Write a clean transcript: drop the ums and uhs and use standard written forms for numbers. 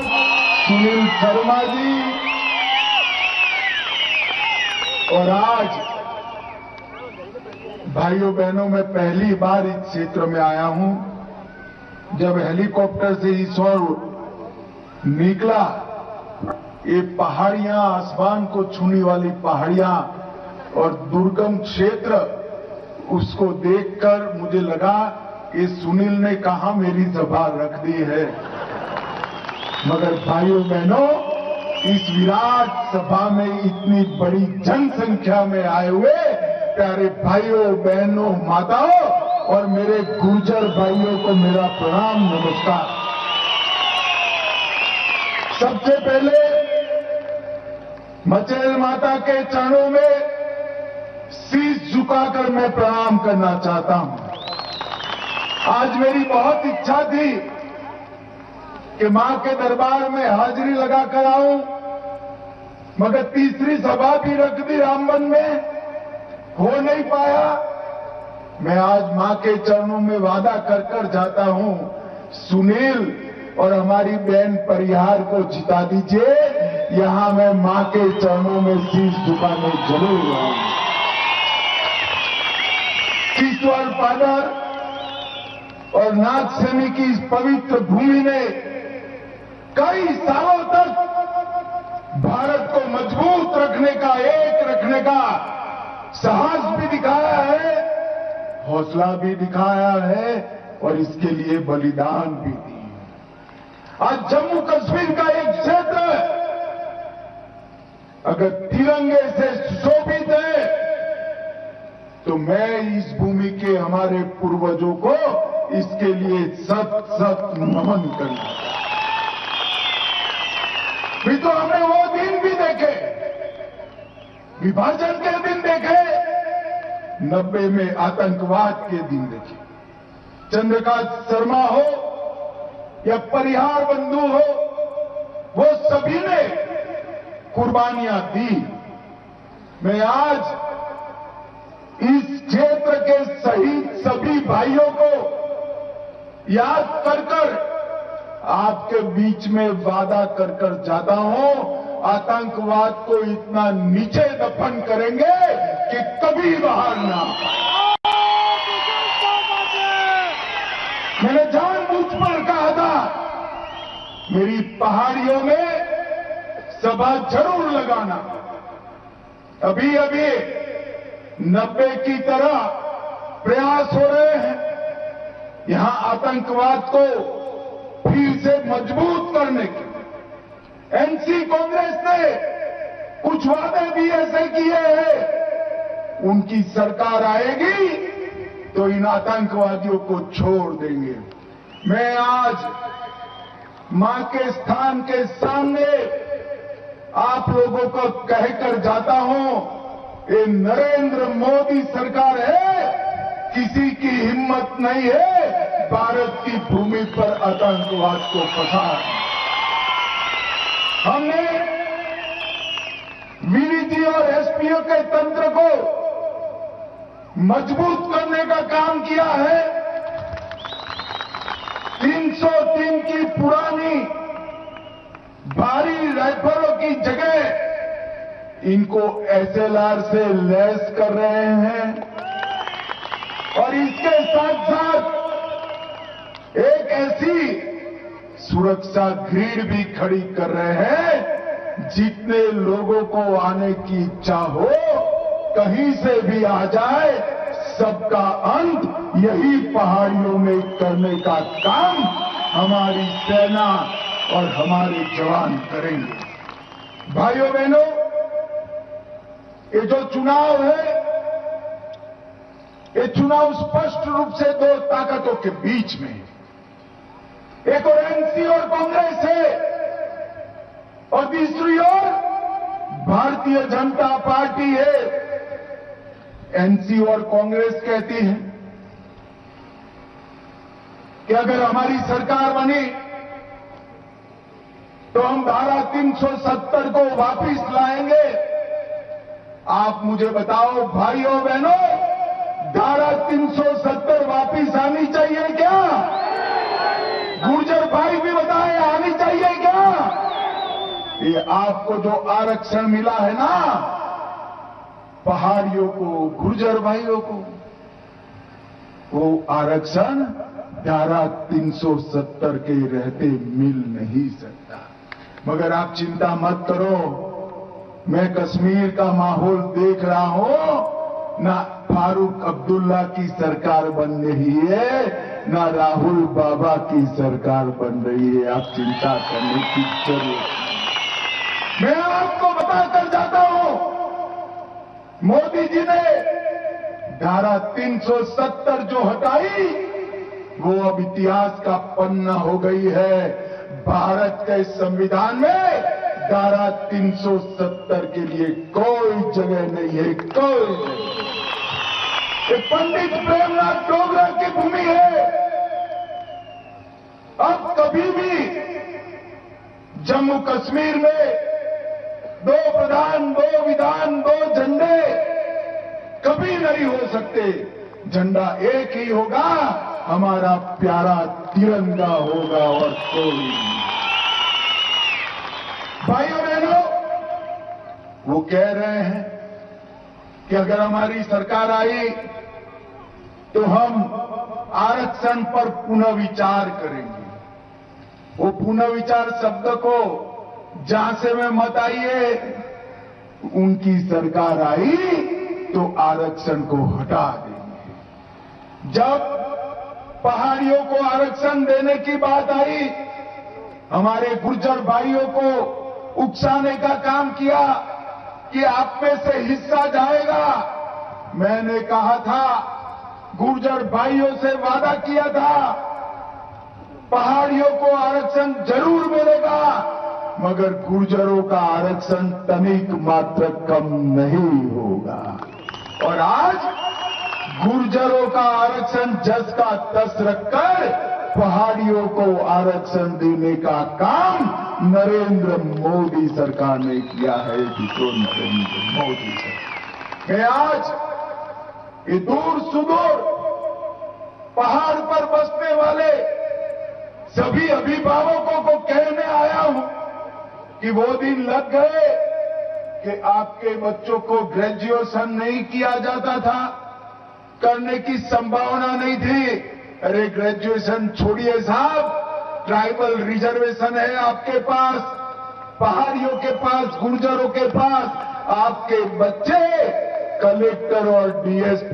सुनील शर्मा जी, और आज भाइयों बहनों मैं पहली बार इस क्षेत्र में आया हूं। जब हेलीकॉप्टर से इस ओर निकला, ये पहाड़ियां, आसमान को छूने वाली पहाड़ियां और दुर्गम क्षेत्र, उसको देखकर मुझे लगा ये सुनील ने कहां मेरी सभा रख दी है। मगर भाइयों बहनों, इस विराट सभा में इतनी बड़ी जनसंख्या में आए हुए प्यारे भाइयों बहनों माताओं और मेरे गुर्जर भाइयों को मेरा प्रणाम, नमस्कार। सबसे पहले मचेल माता के चरणों में शीश झुकाकर मैं प्रणाम करना चाहता हूं। आज मेरी बहुत इच्छा थी कि मां के दरबार में हाजिरी लगाकर आऊं, मगर तीसरी सभा भी रख दी रामबन में, हो नहीं पाया। मैं आज मां के चरणों में वादा कर कर जाता हूं, सुनील और हमारी बहन परिहार को जिता दीजिए, यहां मैं मां के चरणों में शीश झुकाने जरूर आऊंगा। ईश्वर पादर और नागसेनी की इस पवित्र भूमि ने कई सालों तक भारत को मजबूत रखने का, एक रखने का साहस भी दिखाया है, हौसला भी दिखाया है और इसके लिए बलिदान भी दिए। आज जम्मू कश्मीर का एक क्षेत्र अगर तिरंगे से सुशोभित है तो मैं इस भूमि के हमारे पूर्वजों को इसके लिए सत सत नमन करूंगा। भी तो हमने वो दिन भी देखे, विभाजन के दिन देखे, 90 में आतंकवाद के दिन देखे। चंद्रकांत शर्मा हो या परिहार बंधु हो, वो सभी ने कुर्बानियां दी। मैं आज इस क्षेत्र के शहीद सभी भाइयों को याद कर कर आपके बीच में वादा कर कर जाता हूं, आतंकवाद को इतना नीचे दफन करेंगे कि कभी बाहर ना आए। मैंने जानबूझकर कहा था मेरी पहाड़ियों में सभा जरूर लगाना। अभी अभी 90 की तरह प्रयास हो रहे हैं यहां आतंकवाद को फिर से मजबूत करने के। एनसी कांग्रेस ने कुछ वादे भी ऐसे किए हैं, उनकी सरकार आएगी तो इन आतंकवादियों को छोड़ देंगे। मैं आज मां के स्थान के सामने आप लोगों को कहकर जाता हूं, ये नरेंद्र मोदी सरकार है, किसी की हिम्मत नहीं है भारत की भूमि पर आतंकवाद को फंसाने। हमने वीडीटी और एसपीओ के तंत्र को मजबूत करने का काम किया है। 303 की पुरानी भारी राइफलों की जगह इनको एसएलआर से लैस कर रहे हैं और इसके साथ साथ एक ऐसी सुरक्षा ग्रिड भी खड़ी कर रहे हैं, जितने लोगों को आने की इच्छा हो कहीं से भी आ जाए, सबका अंत यही पहाड़ियों में करने का काम हमारी सेना और हमारे जवान करेंगे। भाइयों बहनों, ये जो चुनाव है, ये चुनाव स्पष्ट रूप से दो ताकतों के बीच में, एक और एनसी और कांग्रेस है और दूसरी ओर भारतीय जनता पार्टी है। एनसी और कांग्रेस कहती है कि अगर हमारी सरकार बनी तो हम धारा 370 को वापस लाएंगे। आप मुझे बताओ भाइयों बहनों, धारा 370 वापस आनी चाहिए क्या? गुर्जर भाई भी बताएं, आनी चाहिए क्या? ये आपको जो आरक्षण मिला है ना, पहाड़ियों को, गुर्जर भाइयों को, वो आरक्षण धारा 370 के रहते मिल नहीं सकता। मगर आप चिंता मत करो, मैं कश्मीर का माहौल देख रहा हूं। ना फारूक अब्दुल्ला की सरकार बन रही है, ना राहुल बाबा की सरकार बन रही है। आप चिंता करने की जरूरत नहीं। मैं आपको बताकर जाता हूं, मोदी जी ने धारा 370 जो हटाई, वो अब इतिहास का पन्ना हो गई है। भारत के संविधान में धारा 370 के लिए कोई जगह नहीं है, कोई नहीं। ये पंडित प्रेमनाथ डोगरा की भूमि है। अब कभी भी जम्मू कश्मीर में 2 प्रधान, 2 विधान, 2 झंडे कभी नहीं हो सकते। झंडा एक ही होगा, हमारा प्यारा तिरंगा होगा और कोई नहीं। भाइयों बहनों, वो कह रहे हैं कि अगर हमारी सरकार आई तो हम आरक्षण पर पुनर्विचार करेंगे। वो पुनर्विचार शब्द को जांचे में मत आइए। उनकी सरकार आई तो आरक्षण को हटा देंगे। जब पहाड़ियों को आरक्षण देने की बात आई, हमारे गुर्जर भाइयों को उकसाने का काम किया कि आप में से हिस्सा जाएगा। मैंने कहा था, गुर्जर भाइयों से वादा किया था, पहाड़ियों को आरक्षण जरूर मिलेगा, मगर गुर्जरों का आरक्षण तनिक मात्र कम नहीं होगा। और आज गुर्जरों का आरक्षण जस का तस रखकर पहाड़ियों को आरक्षण देने का काम नरेंद्र मोदी सरकार ने किया है। नरेंद्र मोदी सरकार। मैं आज ये दूर सुदूर पहाड़ पर बसने वाले सभी अभिभावकों को कहने आया हूं कि वो दिन लग गए कि आपके बच्चों को ग्रेजुएशन नहीं किया जाता था, करने की संभावना नहीं थी। अरे ग्रेजुएशन छोड़िए साहब, ट्राइबल रिजर्वेशन है आपके पास, पहाड़ियों के पास, गुर्जरों के पास। आपके बच्चे कलेक्टर और डीएसपी